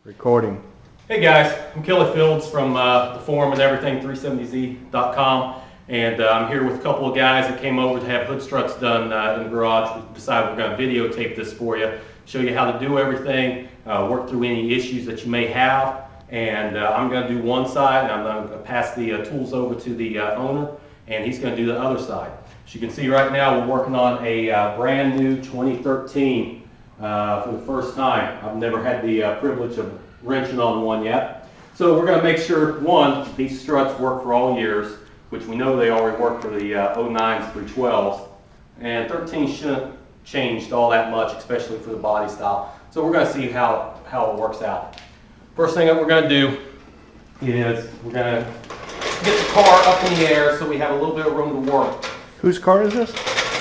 Recording. Hey guys, I'm Kelly Fields from the forum and everything, 370z.com, and I'm here with a couple of guys that came over to have hood struts done in the garage. We decided we're going to videotape this for you, show you how to do everything, work through any issues that you may have, and I'm going to do one side, and I'm going to pass the tools over to the owner, and he's going to do the other side. As you can see right now, we're working on a brand new 2013 for the first time. I've never had the privilege of wrenching on one yet. So we're going to make sure, one, these struts work for all years, which we know they already work for the 09s through 12s. And 13 shouldn't change all that much, especially for the body style. So we're going to see how it works out. First thing that we're going to do is we're going to get the car up in the air so we have a little bit of room to work. Whose car is this?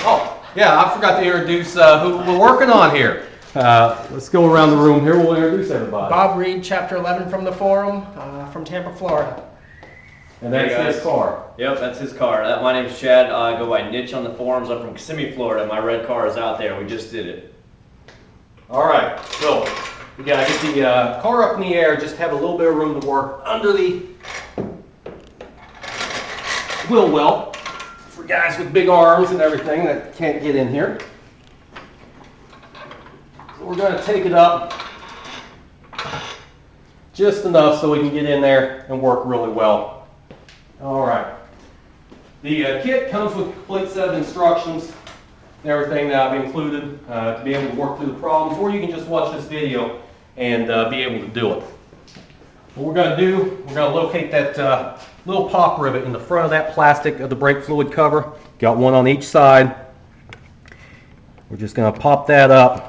Oh, yeah, I forgot to introduce who we're working on here. Let's go around the room here. We'll introduce everybody. Bob Reed, Chapter 11 from the forum, from Tampa, Florida. And that's Hey, his car. Yep, that's his car. My name's Chad. I go by Niche on the forums. I'm from Kissimmee, Florida. My red car is out there. We just did it. All right, so we gotta get the car up in the air. Just have a little bit of room to work under the wheel well for guys with big arms and everything that can't get in here. So we're going to take it up just enough so we can get in there and work really well. All right. The kit comes with a complete set of instructions and everything that I've included to be able to work through the problems, or you can just watch this video and be able to do it. What we're going to do, we're going to locate that little pop rivet in the front of that plastic of the brake fluid cover. Got one on each side. We're just going to pop that up,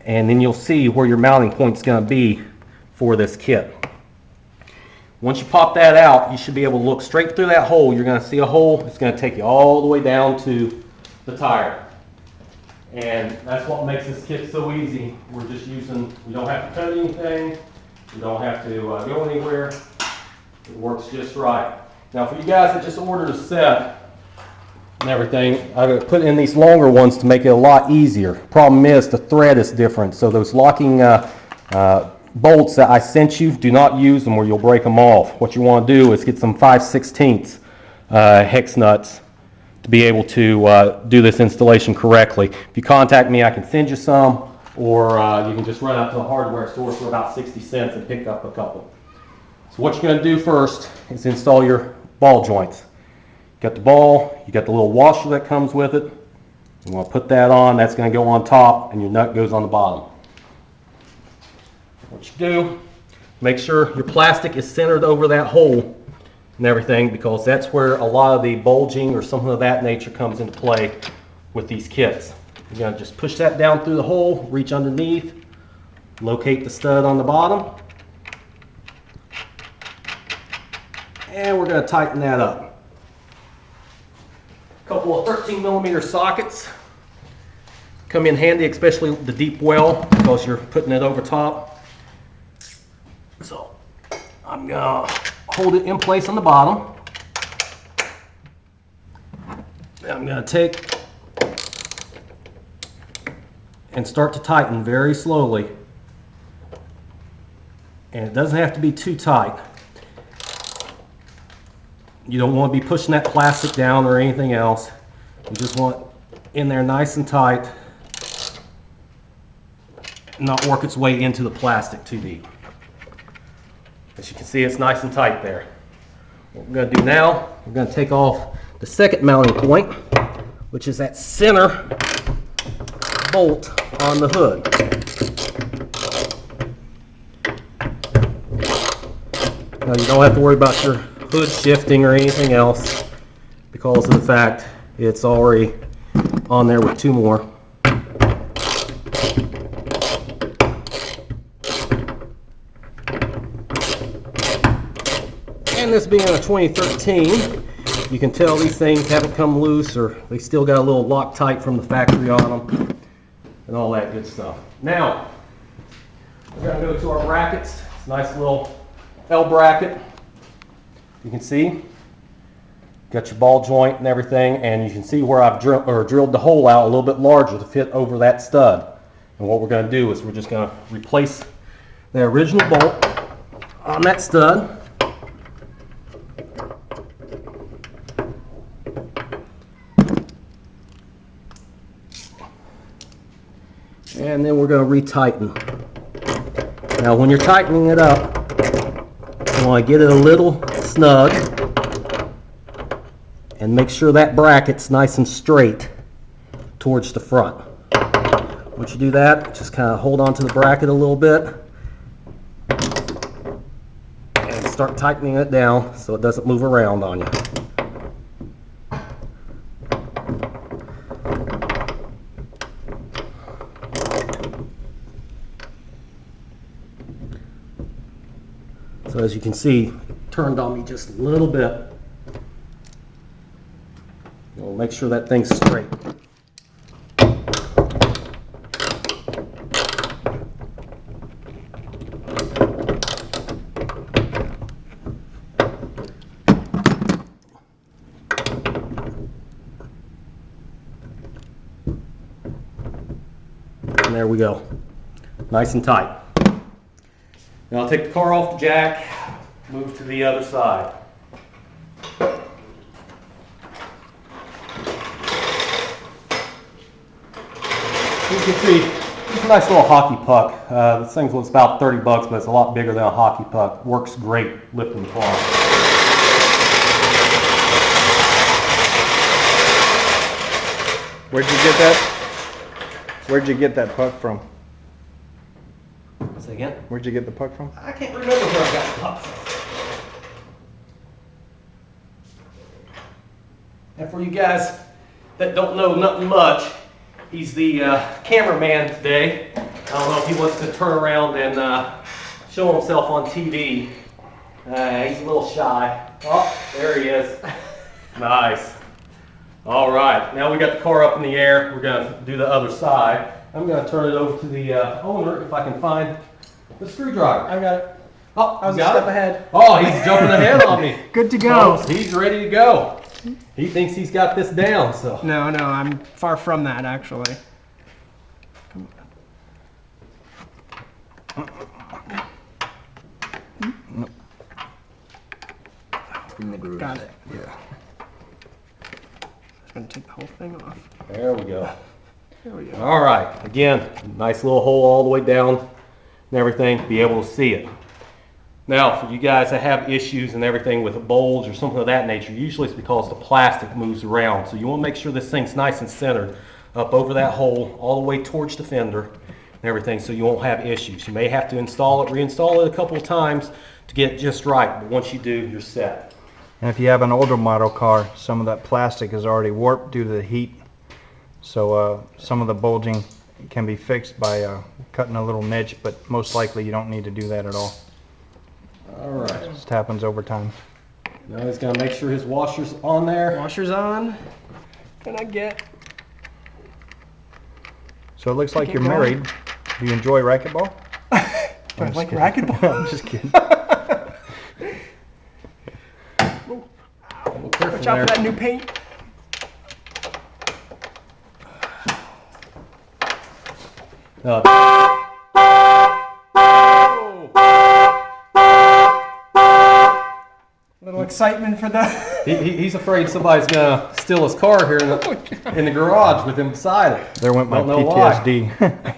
and then you'll see where your mounting point is going to be for this kit. Once you pop that out, you should be able to look straight through that hole. You're going to see a hole. It's going to take you all the way down to the tire. And that's what makes this kit so easy. We're just using, we don't have to cut anything. We don't have to go anywhere. It works just right. Now for you guys that just ordered a set and everything, I've put in these longer ones to make it a lot easier. Problem is the thread is different, so those locking bolts that I sent you, do not use them or you'll break them off. What you want to do is get some 5/16 hex nuts to be able to do this installation correctly. If you contact me, I can send you some, or you can just run out to the hardware store for about 60 cents and pick up a couple. So what you're going to do first is install your ball joints. You got the ball, you got the little washer that comes with it. You want to put that on, that's going to go on top, and your nut goes on the bottom. What you do, make sure your plastic is centered over that hole and everything, because that's where a lot of the bulging or something of that nature comes into play with these kits. You're going to just push that down through the hole, reach underneath, locate the stud on the bottom, and we're going to tighten that up. A couple of 13mm sockets come in handy, especially the deep well, because you're putting it over top. So I'm going to hold it in place on the bottom. I'm going to take and start to tighten very slowly. And it doesn't have to be too tight. You don't want to be pushing that plastic down or anything else. You just want it in there nice and tight, not work its way into the plastic too deep. As you can see, it's nice and tight there. What we're going to do now, we're going to take off the second mounting point, which is that center bolt on the hood. Now you don't have to worry about your hood shifting or anything else because of the fact it's already on there with two more. And this being a 2013, you can tell these things haven't come loose, or they still got a little Loctite from the factory on them and all that good stuff. Now, we're going to go to our brackets. It's a nice little L bracket. You can see, got your ball joint and everything, and you can see where I've drilled the hole out a little bit larger to fit over that stud. And what we're going to do is we're just going to replace the original bolt on that stud. And then we're going to retighten. Now when you're tightening it up, you want to get it a little snug and make sure that bracket's nice and straight towards the front. Once you do that, just kind of hold on to the bracket a little bit and start tightening it down so it doesn't move around on you. So as you can see, it turned on me just a little bit. We'll make sure that thing's straight. And there we go. Nice and tight. Now I'll take the car off the jack, move to the other side. You can see, it's a nice little hockey puck. This thing was about 30 bucks, but it's a lot bigger than a hockey puck. Works great lifting the car. Where'd you get that? Where'd you get that puck from? Say again? Where'd you get the puck from? I can't remember where I got the puck from. And for you guys that don't know nothing much, he's the cameraman today. I don't know if he wants to turn around and show himself on TV. He's a little shy. Oh, there he is. Nice. All right, now we got the car up in the air. We're going to do the other side. I'm going to turn it over to the owner if I can find the screwdriver. I got it. Oh, I was a got step it? ahead. Oh, he's jumping ahead on me. Good to go. Folks, he's ready to go. He thinks he's got this down, so. No, I'm far from that actually. Got it. Yeah. Just gonna take the whole thing off. There we go. There we go. All right, again, nice little hole all the way down and everything, be able to see it. Now, for you guys that have issues and everything with a bulge or something of that nature, usually it's because the plastic moves around. So you want to make sure this thing's nice and centered up over that hole, all the way towards the fender and everything, so you won't have issues. You may have to install it, reinstall it a couple of times to get it just right, but once you do, you're set. And if you have an older model car, some of that plastic is already warped due to the heat. So some of the bulging can be fixed by cutting a little niche, but most likely you don't need to do that at all. All right. It just happens over time. Now he's going to make sure his washer's on there. Washer's on. Can I get? So it looks like Keep you're going. married. Do you enjoy racquetball? Do I like racquetball? I'm just kidding. Watch out for that new paint. Little excitement for that. He's afraid somebody's gonna steal his car here in the garage with him beside it. There went my Don't know why. PTSD.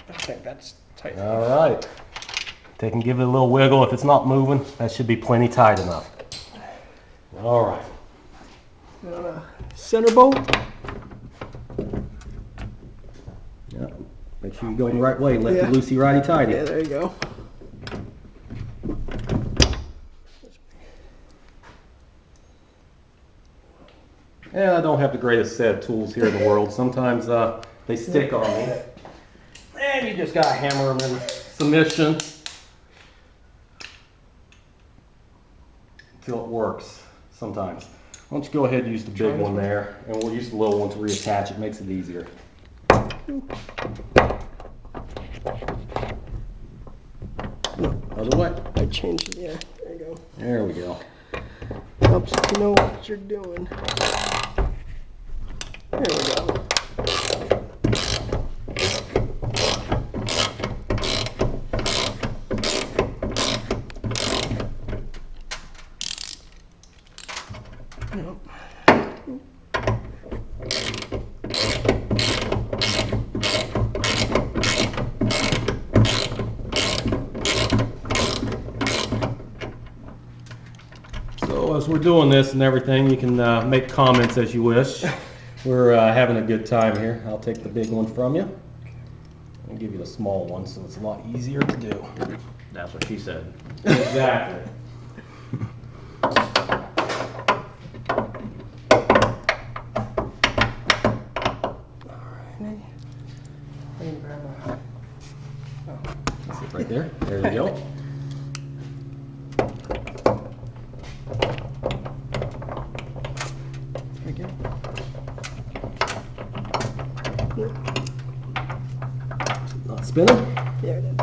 Okay, that's tight. All right. Take and give it a little wiggle. If it's not moving, that should be plenty tight enough. All right. Center bolt. Yeah. Make sure you go the right way. Let Yeah. the loosey righty tighty. Yeah, there you go. Yeah, I don't have the greatest set of tools here in the world. Sometimes they stick on me. And you just gotta hammer them in submission until it works sometimes. Why don't you go ahead and use the big one there, and we'll use the little one to reattach it. Makes it easier. Other way. change it. Yeah, there you go. There we go. Helps you know what you're doing. There we go. So as we're doing this and everything, you can make comments as you wish. We're having a good time here. I'll take the big one from you. I'll give you the small one so it's a lot easier to do. That's what she said. Exactly. Alrighty. I need to grab my... That's it right there. There you go. Again. Not spinning. Yeah, I did.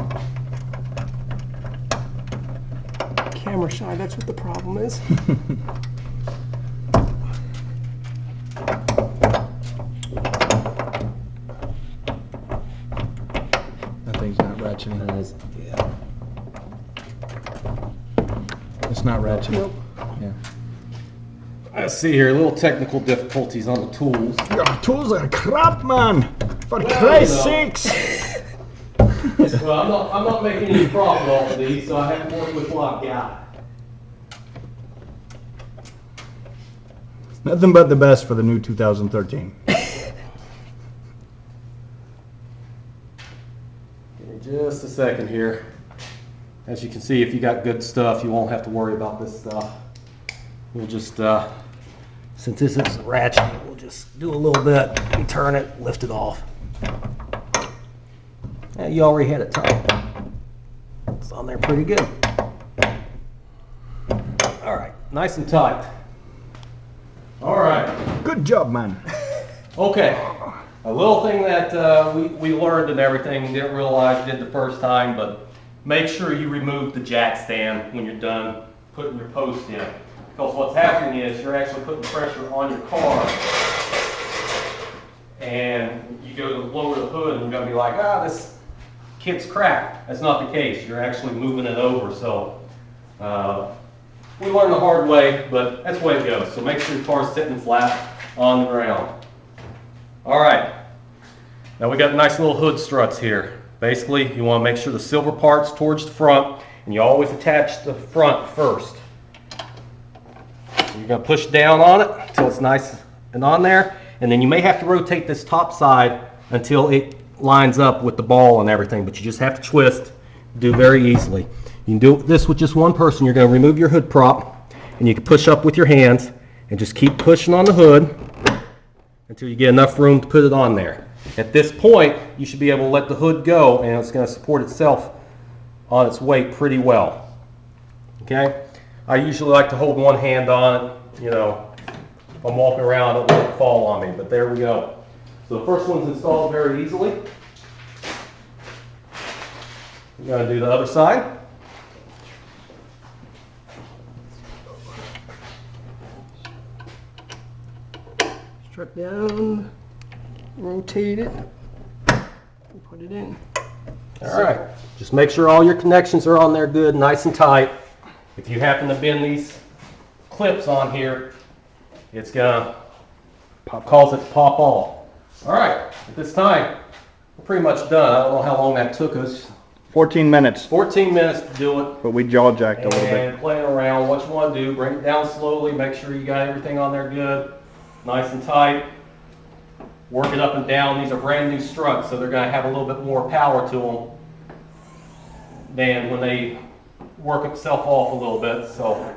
Camera shy, that's what the problem is. That thing's not ratcheting. Yeah. It's not ratcheting. Nope. Yeah. Let's see here, little technical difficulties on the tools. Your tools are crap, man. For Well, Christ's you know. sakes. Well, I'm not making any profit off of these, so I have to work with what I've got. Nothing but the best for the new 2013. Give me just a second here. As you can see, if you got good stuff, you won't have to worry about this stuff. We'll just, since this is ratchet, we'll just do a little bit and turn it, lift it off. Yeah, you already had it tight. It's on there pretty good. All right, nice and tight. All right. Good job, man. Okay, a little thing that we learned and everything, didn't realize, did the first time, but make sure you remove the jack stand when you're done putting your post in. Because what's happening is you're actually putting pressure on your car, and you go to lower the hood and you're going to be like, ah, this kit's cracked. That's not the case. You're actually moving it over. So we learned the hard way, but that's the way it goes. So make sure your car's sitting flat on the ground. All right, now we got nice little hood struts here. Basically, you want to make sure the silver part's towards the front, and you always attach the front first. So you're going to push down on it until it's nice and on there, and then you may have to rotate this top side until it lines up with the ball and everything, but you just have to twist, do very easily. You can do this with just one person. You're going to remove your hood prop, and you can push up with your hands and just keep pushing on the hood until you get enough room to put it on there. At this point, you should be able to let the hood go, and it's going to support itself on its weight pretty well. Okay? I usually like to hold one hand on it, you know, if I'm walking around, I don't let it fall on me, but there we go. So the first one's installed very easily. We're going to do the other side. Strut down, rotate it, and put it in. All right, just make sure all your connections are on there good, nice and tight. If you happen to bend these clips on here, it's gonna cause it to pop off. All right, at this time, we're pretty much done. I don't know how long that took us. 14 minutes, 14 minutes to do it. but we jaw jacked a little bit. And playing around, what you want to do, bring it down slowly, make sure you got everything on there good, nice and tight. Work it up and down. These are brand new struts, so they're going to have a little bit more power to them than when they work itself off a little bit. So,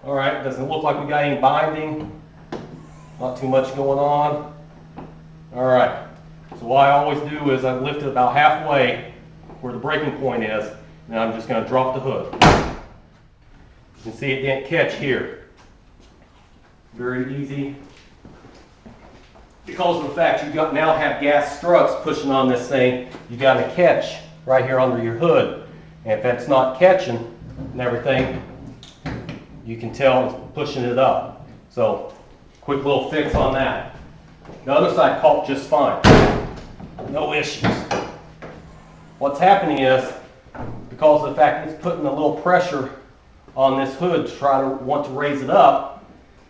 all right, doesn't look like we got any binding, not too much going on. All right, so what I always do is I lift it about halfway where the breaking point is, and I'm just going to drop the hood. You can see it didn't catch here. Very easy. Because of the fact you now have gas struts pushing on this thing, you got to catch right here under your hood. And if that's not catching, and everything, you can tell it's pushing it up. So, quick little fix on that. The other side caulked just fine. No issues. What's happening is, because of the fact it's putting a little pressure on this hood to try to want to raise it up,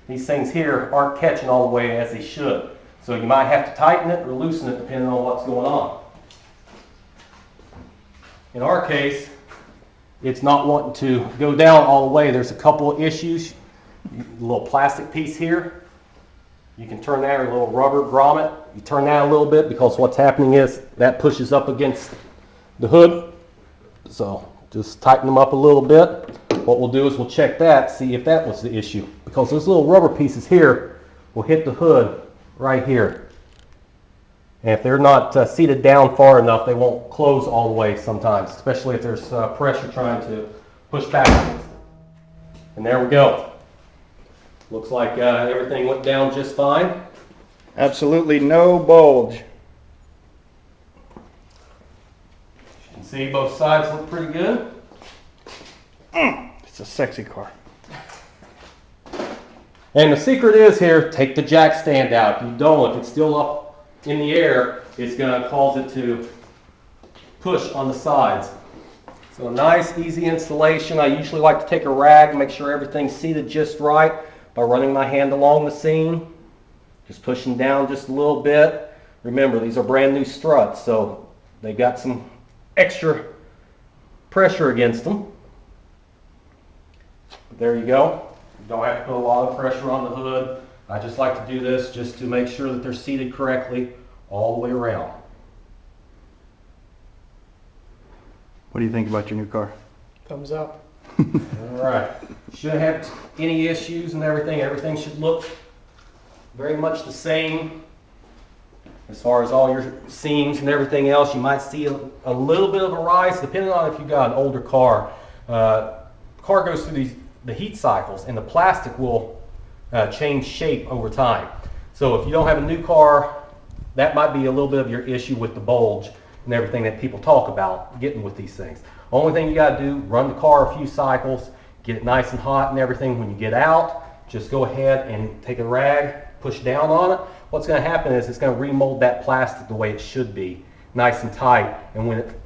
these things here aren't catching all the way as they should. So you might have to tighten it or loosen it depending on what's going on. In our case, it's not wanting to go down all the way. There's a couple of issues. A little plastic piece here. You can turn that, or a little rubber grommet. You turn that a little bit because what's happening is that pushes up against the hood. So just tighten them up a little bit. What we'll do is we'll check that, see if that was the issue. Because those little rubber pieces here will hit the hood right here. And if they're not seated down far enough, they won't close all the way sometimes, especially if there's pressure trying to push back against it. And there we go. Looks like everything went down just fine. Absolutely no bulge. You can see both sides look pretty good. It's a sexy car. And the secret is here, take the jack stand out. If you don't, if it's still up in the air, it's going to cause it to push on the sides. So nice, easy installation. I usually like to take a rag, make sure everything's seated just right by running my hand along the seam. Just pushing down just a little bit. Remember, these are brand new struts, so they got some extra pressure against them. But there you go. You don't have to put a lot of pressure on the hood. I just like to do this just to make sure that they're seated correctly all the way around. What do you think about your new car? Thumbs up. All right. Shouldn't have any issues and everything. Everything should look very much the same. As far as all your seams and everything else, you might see a little bit of a rise depending on if you've got an older car. Car goes through the heat cycles, and the plastic will change shape over time. So if you don't have a new car, that might be a little bit of your issue with the bulge and everything that people talk about getting with these things. Only thing you got to do, run the car a few cycles, get it nice and hot and everything. When you get out, just go ahead and take a rag, push down on it. What's going to happen is it's going to remold that plastic the way it should be, nice and tight. And when it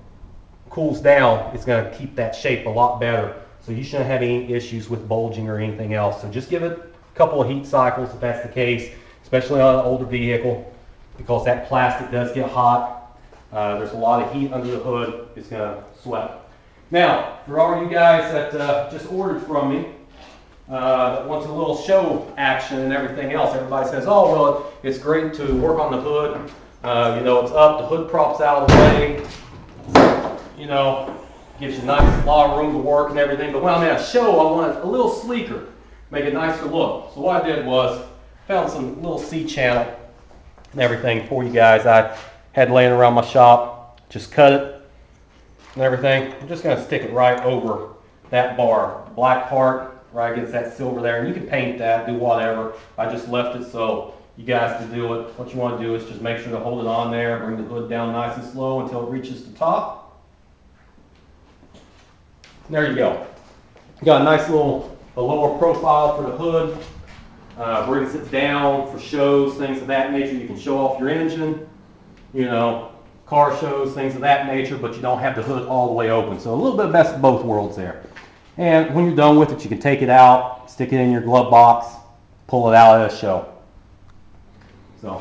cools down, it's going to keep that shape a lot better. So you shouldn't have any issues with bulging or anything else. So just give it a couple of heat cycles if that's the case, especially on an older vehicle, because that plastic does get hot. There's a lot of heat under the hood. It's going to sweat. Now, for all you guys that just ordered from me, that wants a little show action and everything else, everybody says, oh, well, it's great to work on the hood. You know, it's up, the hood props out of the way. You know, gives you a nice lot of room to work and everything. But when I'm at a show, I want it a little sleeker, make it nicer look. So what I did was found some little C-channel and everything for you guys. I had laying around my shop, just cut it and everything. I'm just going to stick it right over that bar, black part right against that silver there. And you can paint that, do whatever. I just left it so you guys can do it. What you want to do is just make sure to hold it on there, bring the hood down nice and slow until it reaches the top. There you go. You got a nice little lower profile for the hood. Brings it down for shows, things of that nature. You can show off your engine, you know, car shows, things of that nature, but you don't have the hood all the way open. So a little bit of best of both worlds there. And when you're done with it, you can take it out, stick it in your glove box, pull it out at a show.